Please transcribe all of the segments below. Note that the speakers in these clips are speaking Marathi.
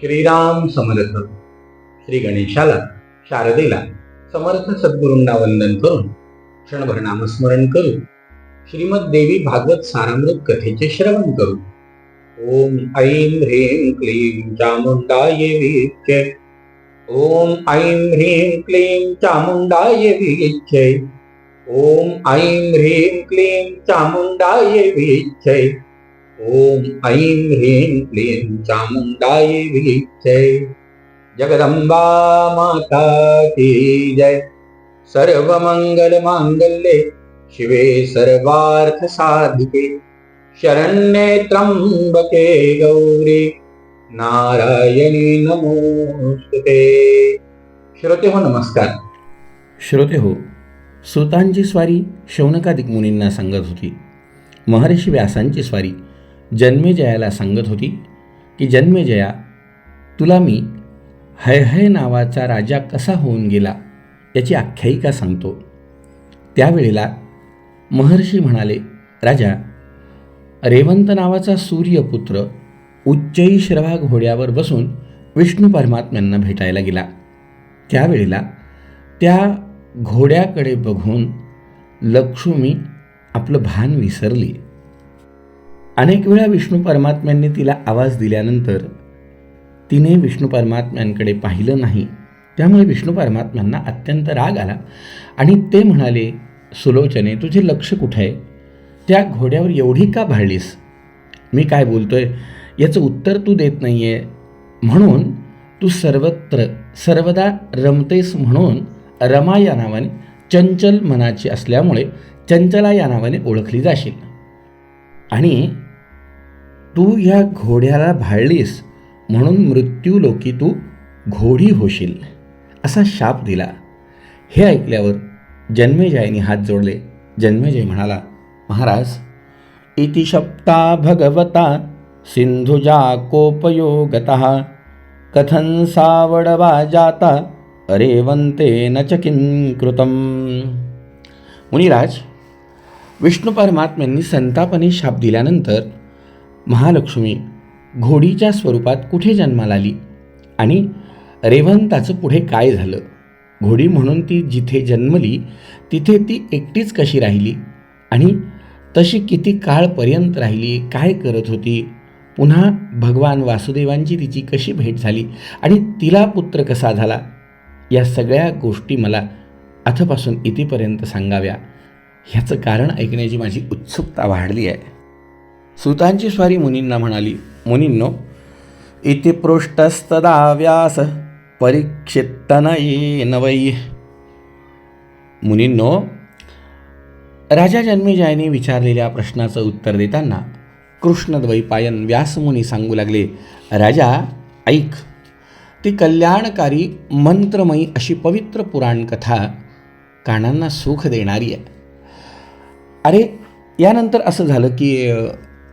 श्रीराम समर्थ. श्री गणेशाला, शारदेला, समर्थ सद्गुरूंना वंदन करून क्षणभर नामस्मरण करू. श्रीमद देवी भागवत सारामृत कथेचे श्रवण करू. ओम ऐं ह्रीं क्लीं चामुंडाय विच्चे. ओम ऐं ह्रीं क्लीं चामुंडाय विच्चे. ओम ऐं ह्रीं क्लीं चामुंडाय विच्चे. ओम ऐं ह्रीं क्लीं चामुंडाय विच्चे. जगदंबा माता की जय. सर्वमंगल मांगल्ये शिवे सर्वार्थ साधिके शरण्ये त्र्यंबके गौरी नारायणी नमोस्तुते. श्रोते हो, नमस्कार. श्रोते हो, सूतांची स्वारी शौनकादिक मुनींना सांगत होती. महर्षी व्यासांची स्वारी जन्मेजयाला सांगत होती की जन्मेजया, तुला मी हय नावाचा राजा कसा होऊन गेला याची आख्यायिका सांगतो. त्यावेळेला महर्षी म्हणाले, राजा, रेवंत नावाचा सूर्यपुत्र उच्चैश्रवा घोड्यावर बसून विष्णू परमात्म्यांना भेटायला गेला. त्यावेळेला त्या घोड्याकडे बघून लक्ष्मी आपलं भान विसरली. अनेक वेळा विष्णू परमात्म्यांनी तिला आवाज दिल्यानंतर तिने विष्णू परमात्म्यांकडे पाहिलं नाही. त्यामुळे विष्णू परमात्म्यांना अत्यंत राग आला आणि ते म्हणाले, सुलोचने, तुझे लक्ष कुठे आहे? त्या घोड्यावर एवढी का भाळलीस? मी काय बोलतोय याचं उत्तर तू देत नाही आहे, म्हणून तू सर्वत्र सर्वदा रमतेस, म्हणून रमा या नावाने, चंचल मनाची असल्यामुळे चंचला या नावाने ओळखली जाशील. आणि तू या घोड्याला भाळलीस म्हणून मृत्यूलोकी तू घोडी होशील, असा शाप दिला. हे ऐकल्यावर जन्मेजयाने हात जोडले. जन्मेजय म्हणाला, महाराज, इति शप्ता भगवता सिंधुजा कोपयोगतः कथं सावडवा जाता रेवंतेन च किं कृतं. मुनिराज, विष्णू परमात्म्यांनी संतापाने शाप दिल्यानंतर महालक्ष्मी घोडीच्या स्वरूपात कुठे जन्माला आली आणि रेवंताचं पुढे काय झालं? घोडी म्हणून ती जिथे जन्मली तिथे ती एकटीच कशी राहिली आणि तशी किती काळपर्यंत राहिली, काय करत होती? पुन्हा भगवान वासुदेवांची तिची कशी भेट झाली आणि तिला पुत्र कसा झाला? या सगळ्या गोष्टी मला अथपासून इथेपर्यंत सांगाव्या. ह्याचं कारण ऐकण्याची माझी उत्सुकता वाढली आहे. सूतांची स्वारी मुनींना म्हणाली, मुनींनो, इति पृष्टस्तदा व्यास परीक्षितनयेन वै. मुनींनो, राजा जन्मेजयाने विचारलेल्या प्रश्नाचं उत्तर देताना कृष्णद्वैपायन व्यासमुनी सांगू लागले, राजा ऐक, ती कल्याणकारी मंत्रमयी अशी पवित्र पुराण कथा कानांना सुख देणारी आहे. अरे, यानंतर असं झालं की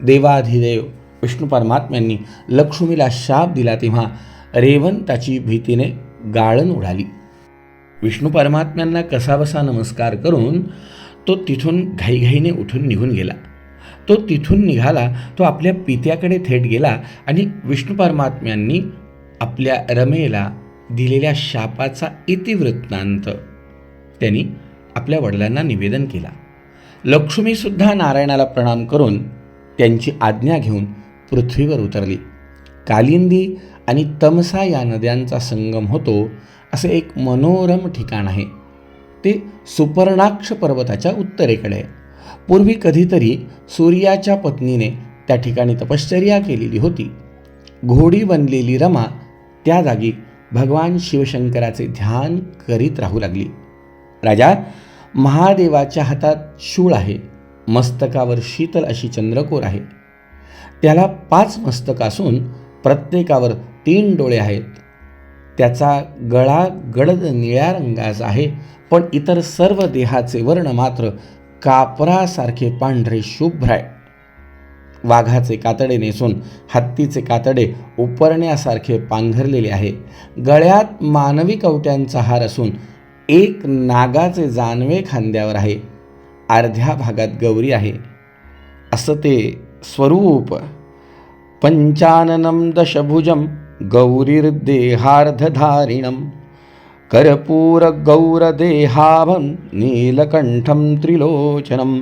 देवाधिदेव विष्णू परमात्म्यांनी लक्ष्मीला शाप दिला, तेव्हा रेवंताची भीतीने गाळण उडाली. विष्णू परमात्म्यांना कसाबसा नमस्कार करून तो तिथून घाईघाईने उठून निघून गेला. तो तिथून निघाला, तो आपल्या पित्याकडे थेट गेला आणि विष्णू परमात्म्यांनी आपल्या रमेला दिलेल्या शापाचा इतिवृत्तांत त्यांनी आपल्या वडिलांना निवेदन केला. लक्ष्मीसुद्धा नारायणाला प्रणाम करून त्यांची आज्ञा घेऊन पृथ्वीवर उतरली. कालिंदी आणि तमसा या नद्यांचा संगम होतो असे एक मनोरम ठिकाण आहे. ते सुपर्णाक्ष पर्वताच्या उत्तरेकडे आहे. पूर्वी कधीतरी सूर्याच्या पत्नीने त्या ठिकाणी तपश्चर्या केलेली होती. घोडी बनलेली रमा त्या जागी भगवान शिवशंकराचे ध्यान करीत राहू लागली. राजा, महादेवाच्या हातात शूळ आहे, मस्तकावर शीतल अशी चंद्रकोर आहे. त्याला 5 मस्तक असून प्रत्येकावर 3 डोळे आहेत. त्याचा गळा गडद निळ्या रंगाचा आहे, पण इतर सर्व देहाचे वर्ण मात्र कापरासारखे पांढरे शुभ्र आहे. वाघाचे कातडे नेसून हत्तीचे कातडे उपरण्यासारखे पांघरलेले आहे. गळ्यात मानवी कवट्यांचा हार असून एक नागाचे जानवे खांद्यावर आहे. अर्ध्या भागात गौरी आहे. असं ते स्वरूप. पंचाननं दशभुजं गौरीर्देहार्धधारिणं कर्पूरगौरदेहाभं नीलकण्ठं त्रिलोचनं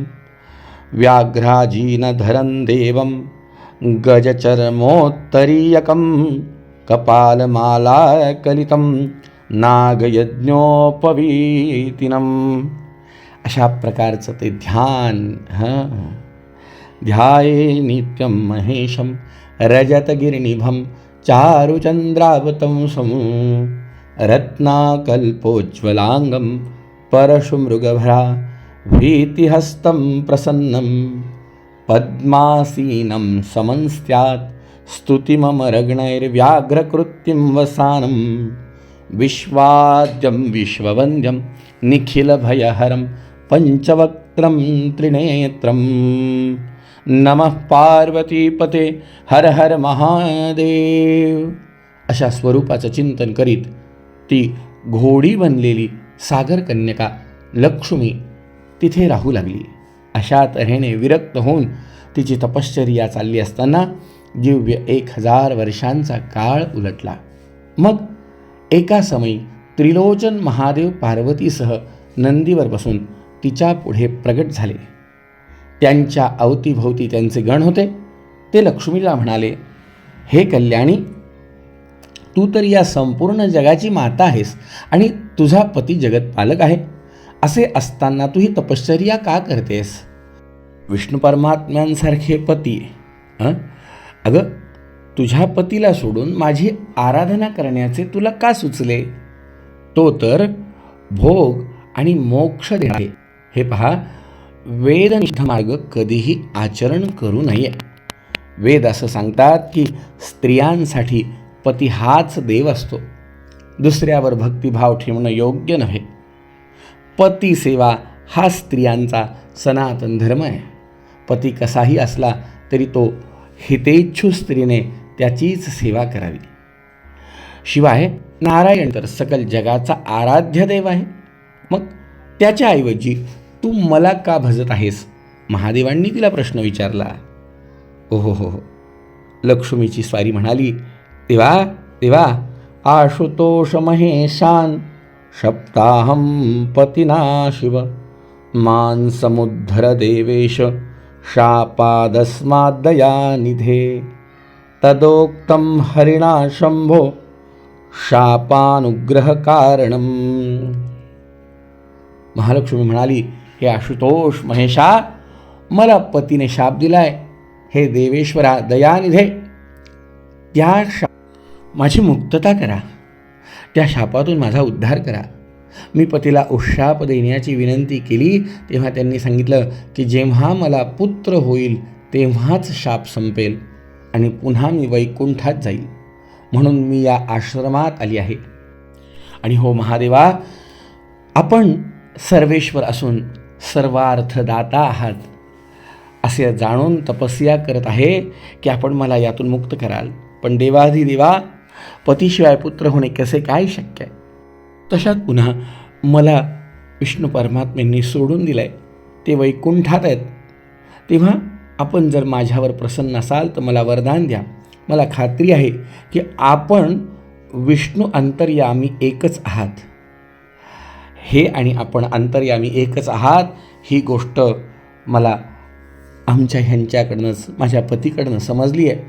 व्याघ्राजीनधरं देवं गजचर्मोत्तरीयकं कपालमालाकलितं नागयज्ञोपवीतिनम्. अशा प्रकारचं ते ध्यान ध्याये नित्यं महेशं रजतगिरिनिभं चारुचन्द्रावतंसं रत्नाकल्पोज्ज्वलाङ्गं परशुमृगभरा भीतिहस्तं प्रसन्नं पद्मासीनं समंस्त्यात् स्तुतिममरगणैर्व्याघ्रकृत्तिं वसानं विश्वाद्यं विश्ववन्द्यं निखिलभयहरं पञ्चवक्त्रं त्रिनेत्रं. नमः पार्वतीपते हर हर महादेव. अशा स्वरूपाचं चिंतन करीत ती घोडी बनलेली सागर कन्यका लक्ष्मी तिथे राहू लागली. अशा तऱ्हेने विरक्त होऊन तिची तपश्चर्या चालली असताना दिव्य 1000 वर्षांचा काळ उलटला. मग एका समयी त्रिलोचन महादेव पार्वतीसह नंदीवर बसून तिच्या पुढे प्रगट झाले. त्यांच्या अवतीभोवती त्यांचे गण होते. ते लक्ष्मीला म्हणाले, हे कल्याणी, तू तर या संपूर्ण जगाची माता आहेस आणि तुझा पती जगतपालक आहे. असे असताना तू ही तपश्चर्या का करतेस? विष्णू परमात्म्यांसारखे पती अगं, तुझ्या पतीला सोडून माझी आराधना करण्याचे तुला का सुचले? तो तर भोग आणि मोक्ष देणारे. हे पहा, वेदनिष्ठ मार्ग कधीही आचरण करू नये. वेद असं सांगतात की स्त्रियांसाठी पती हाच देव असतो. दुसऱ्यावर भक्तिभाव ठेवणं योग्य नव्हे. पती सेवा हा स्त्रियांचा सनातन धर्म आहे. पती कसाही असला तरी तो हितेच्छू स्त्रीने त्याचीच सेवा करावी. शिवाय नारायण तर सकल जगाचा आराध्य देव आहे. मग त्याच्याऐवजी तू मला का भजत आहेस? महादेवांनी तिला प्रश्न विचारला. ओहो, लक्ष्मीची स्वारी म्हणाली, देवा देवा, आशुतोष महेशान शप्ताहं पतिना शिव मान समुद्धर देवेश शापादस्माद्दयानिधे तदोक्तं हरिणा शंभो शापानुग्रह कारणम. महालक्ष्मी म्हणाली, हे आशुतोष महेशा, मला पतीने शाप दिलाय. हे देवेश्वरा दयानिधे, त्या माझी मुक्तता करा. त्या शापातून माझा उद्धार करा. मी पतीला उशाप देण्याची विनंती केली तेव्हा त्यांनी सांगितलं की जेव्हा मला पुत्र होईल तेव्हाच शाप संपेल आणि पुन्हा मी वैकुंठात जाईल. म्हणून मी या आश्रमात आली आहे. आणि हो महादेवा, आपण सर्वेश्वर असून सर्वार्थदाता आहात असे जाणून तपस्या करत आहे की आपण मला यातून मुक्त कराल. पण देवाधिदेवा, पतीशिवाय पुत्र होणे कसे काय शक्य आहे? तशात पुन्हा मला विष्णू परमात्म्यांनी सोडून दिलं आहे. ते वैकुंठात आहेत. तेव्हा आपण जर माझ्यावर प्रसन्न असाल तर मला वरदान द्या. मला खात्री आहे की आपण विष्णू अंतर्यामी एकच आहात. हे आणि आपण अंतर्यामी एकच आहात ही गोष्ट मला आमच्या ह्यांच्याकडनंच, माझ्या पतीकडनं समजली आहे.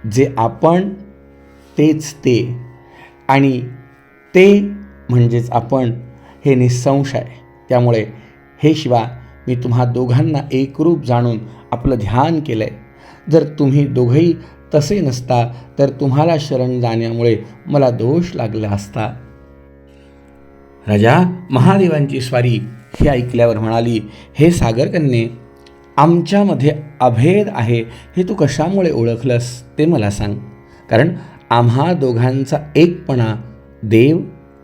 जे आपण तेच ते, आणि ते म्हणजेच आपण हे निस्संशय आहे. त्यामुळे हे शिवा, मी तुम्हा दोघांना एकरूप जाणून आपलं ध्यान केलं आहे. जर तुम्ही दोघंही तसे नसता तर तुम्हाला शरण जाण्यामुळे मला दोष लागला असता. राजा महादेवांची स्वारी हे ऐकल्यावर म्हणाली, हे सागरकन्ये, आमच्यामध्ये अभेद आहे हे तू कशामुळे ओळखलंस ते मला सांग. कारण आम्हा दोघांचा एकपणा देव,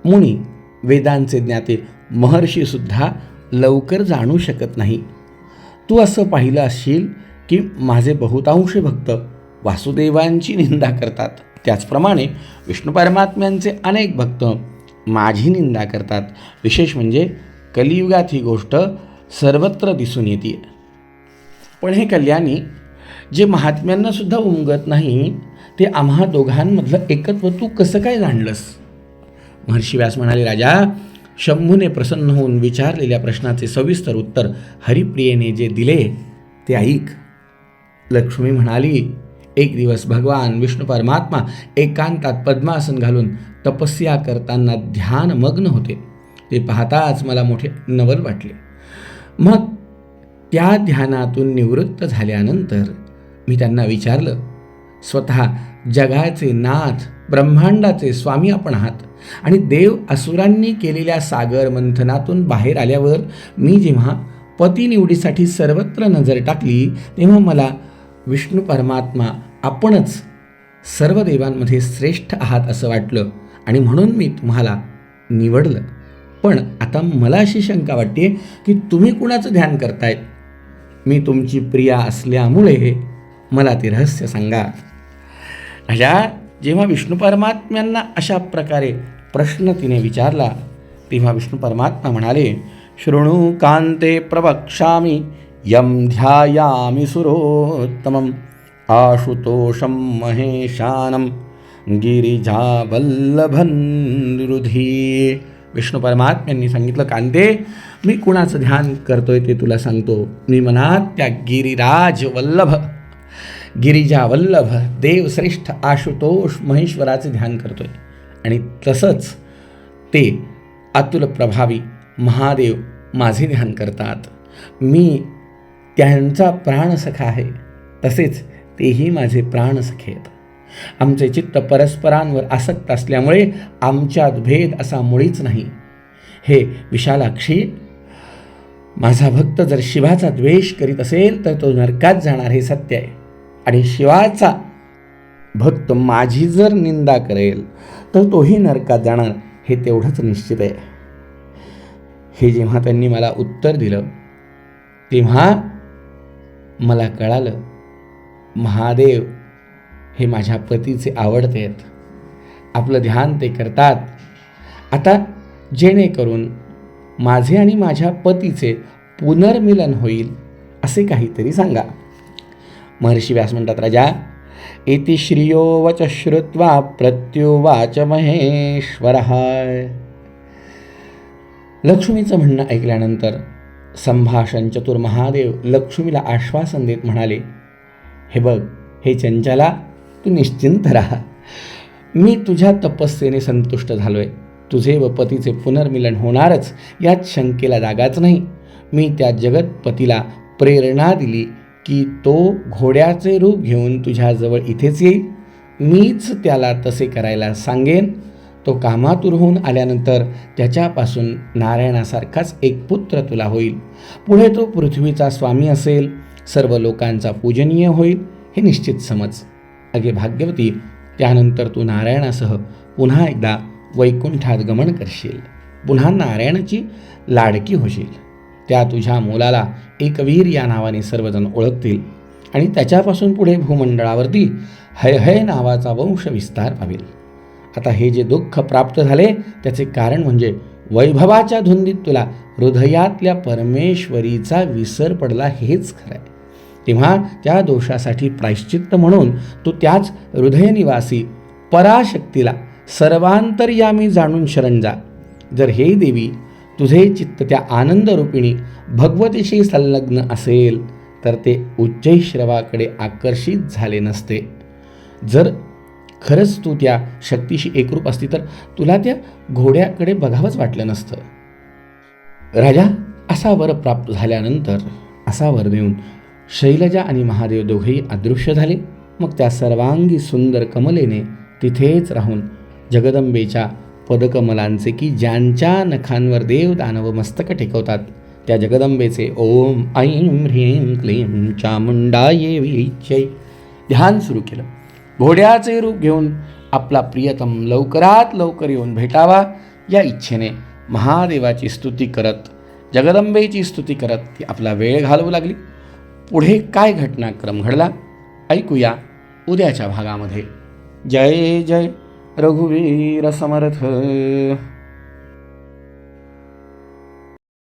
मुनी, वेदांचे ज्ञाते महर्षीसुद्धा लवकर जाणू शकत नाही. तू असं पाहिलं असशील की माझे बहुतांश भक्त वासुदेवांची निंदा करतात. त्याचप्रमाणे विष्णू परमात्म्यांचे अनेक भक्त माझी निंदा करतात. विशेष म्हणजे कलियुगात ही गोष्ट सर्वत्र दिसून येते. पण हे कल्याणी, जे महात्म्यांना सुद्धा उमगत नाही ते आम्हा दोघांमधलं एकत्व तू कसं काय जाणलंस? महर्षी व्यास म्हणाले, राजा, शंभूने प्रसन्न होऊन विचारलेल्या प्रश्नाचे सविस्तर उत्तर हरिप्रियेने जे दिले ते ऐक. लक्ष्मी म्हणाली, एक दिवस भगवान विष्णू परमात्मा एकांतात पद्मासन घालून तपस्या करताना ध्यानमग्न होते. ते पाहताच मला मोठे नवल वाटले. मग त्या ध्यानातून निवृत्त झाल्यानंतर मी त्यांना विचारलं, स्वतः जगाचे नाथ ब्रह्मांडाचे स्वामी आपण आहात आणि देव असुरांनी केलेल्या सागर मंथनातून बाहेर आल्यावर मी जेव्हा पती निवडीसाठी सर्वत्र नजर टाकली तेव्हा मला विष्णू परमात्मा आपणच सर्व देवांमध्ये श्रेष्ठ आहात असं वाटलं आणि म्हणून मी तुम्हाला निवडलं. पण आता मला अशी शंका वाटते की तुम्ही कुणाचं ध्यान करतायत? मी तुमची प्रिया असल्यामुळे मला ते रहस्य सांगा. राजा, जेव्हा विष्णू परमात्म्यांना अशा प्रकारे प्रश्न तिने विचारला तेव्हा विष्णू परमात्मा म्हणाले, शृणु कांते प्रवक्ष्यामि यम ध्यायामि सुरोत्तमं आशुतोषं महेशानं गिरिजावल्लभं रुधी. विष्णू परमात्म्यांनी सांगितलं, कांते, मी कुणाचं ध्यान करतोय ते तुला सांगतो. मी मनात त्या गिरिराज वल्लभ गिरिजावल्लभ देवश्रेष्ठ आशुतोष महेश्वराचे ध्यान करतोय आणि तसंच ते अतुल प्रभावी महादेव माझे ध्यान करतात. मी त्यांचा प्राणसखा आहे, तसेच तेही माझे प्राणसखे आहेत. आमचे चित्त परस्परांवर आसक्त असल्यामुळे आमच्यात भेद असा मुळीच नाही. हे विशालाक्षी, माझा भक्त जर शिवाचा द्वेष करीत असेल तर तो नरकात जाणार हे सत्य आहे, आणि शिवाचा भक्त माझी जर निंदा करेल तर तोही नरकात जाणार हे तेवढंच निश्चित आहे. हे जेव्हा त्यांनी मला उत्तर दिलं तेव्हा मला कळालं, महादेव हे माझ्या पतीचे आवडते आहेत. आपलं ध्यान ते करतात. आता जेणेकरून माझे आणि माझ्या पतीचे पुनर्मिलन होईल असे काहीतरी सांगा. महर्षी व्यास म्हणतात, राजा, इति श्रियो वच श्रुत्वा प्रत्युवाच महेश्वरः. लक्ष्मीचं म्हणणं ऐकल्यानंतर संभाषण चतुर महादेव लक्ष्मीला आश्वासन देत म्हणाले, हे बघ, हे चंचला, तू निश्चिंत राहा. मी तुझ्या तपस्येने संतुष्ट झालोय. तुझे व पतीचे पुनर्मिलन होणारच यात शंकेला जागाच नाही. मी त्या जगतपतीला प्रेरणा दिली की तो घोड्याचे रूप घेऊन तुझ्याजवळ इथेच येईल. मीच त्याला तसे करायला सांगेन. तो कामातूर होऊन आल्यानंतर त्याच्यापासून नारायणासारखाच एक पुत्र तुला होईल. पुढे तो पृथ्वीचा स्वामी असेल, सर्व लोकांचा पूजनीय होईल, हे निश्चित समज. अगे भाग्यवती, त्यानंतर तू नारायणासह पुन्हा एकदा वैकुंठात गमन करशील. पुन्हा नारायणाची लाडकी होशील. त्या तुझ्या मुलाला एकवीर या नावाने सर्वजण ओळखतील आणि त्याच्यापासून पुढे भूमंडळावरती हय नावाचा वंश विस्तार पावेल. आता हे जे दुःख प्राप्त झाले त्याचे कारण म्हणजे वैभवाच्या धुंदीत तुला हृदयातल्या परमेश्वरीचा विसर पडला, हेच खरं आहे. तेव्हा त्या दोषासाठी प्रायश्चित्त म्हणून तू त्याच हृदयनिवासी पराशक्तीला सर्वांतर्यामी जाणून शरण जा. जर हे देवी तुझे चित्त त्या आनंदरूपिणी भगवतीशी संलग्न असेल तर ते उच्चैश्रवाकडे आकर्षित झाले नसते. जर खरंच तू त्या शक्तीशी एकरूप असती तर तुला त्या घोड्याकडे बघावंच वाटलं नसतं. राजा, असा वर प्राप्त झाल्यानंतर असा वर देऊन शैलजा आणि महादेव दोघेही अदृश्य झाले. मग त्या सर्वांगी सुंदर कमलेने तिथेच राहून जगदंबेच्या पदकमलांचे की ज्यांच्या नखांवर देव दानव मस्तक टेकवतात त्या जगदंबेचे ओम ऐं ह्रीं क्लीं चामुंडाये विच्यै ध्यान सुरू केलं. घोड्याचे रूप घेऊन आपला प्रियतम लवकरात लवकर येऊन भेटावा या इच्छेने महादेवाची स्तुती करत, जगदंबेची स्तुती करत ती आपला वेळ घालवू लागली. पुढे काय घटनाक्रम घडला ऐकूया उद्याच्या भागामध्ये. जय जय रघुवीर समर्थ.